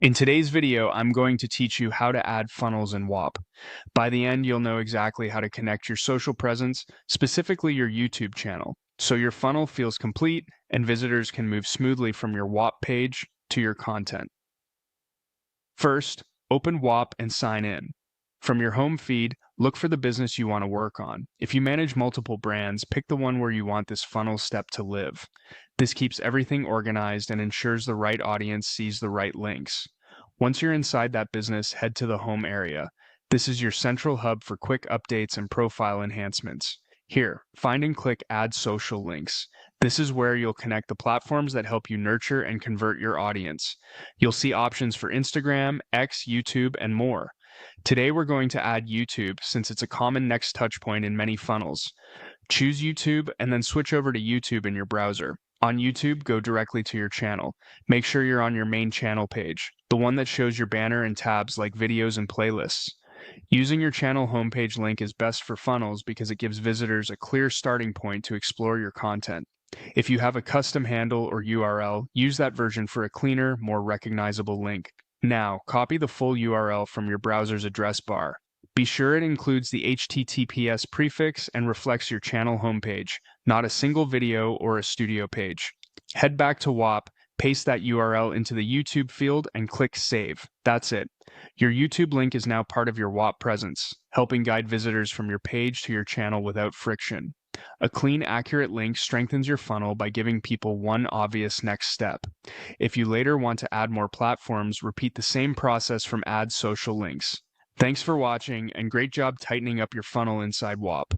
In today's video, I'm going to teach you how to add funnels in Whop. By the end, you'll know exactly how to connect your social presence, specifically your YouTube channel, so your funnel feels complete and visitors can move smoothly from your Whop page to your content. First, open Whop and sign in. From your home feed, look for the business you want to work on. If you manage multiple brands, pick the one where you want this funnel step to live. This keeps everything organized and ensures the right audience sees the right links. Once you're inside that business, head to the home area. This is your central hub for quick updates and profile enhancements. Here, find and click Add Social Links. This is where you'll connect the platforms that help you nurture and convert your audience. You'll see options for Instagram, X, YouTube, and more. Today we're going to add YouTube since it's a common next touch point in many funnels. Choose YouTube and then switch over to YouTube in your browser. On YouTube, go directly to your channel. Make sure you're on your main channel page, the one that shows your banner and tabs like videos and playlists. Using your channel homepage link is best for funnels because it gives visitors a clear starting point to explore your content. If you have a custom handle or URL, use that version for a cleaner, more recognizable link. Now, copy the full URL from your browser's address bar. Be sure it includes the HTTPS prefix and reflects your channel homepage, not a single video or a studio page. Head back to Whop, paste that URL into the YouTube field, and click Save. That's it. Your YouTube link is now part of your Whop presence, helping guide visitors from your page to your channel without friction. A clean, accurate link strengthens your funnel by giving people one obvious next step. If you later want to add more platforms, repeat the same process from Add Social Links. Thanks for watching, and great job tightening up your funnel inside Whop.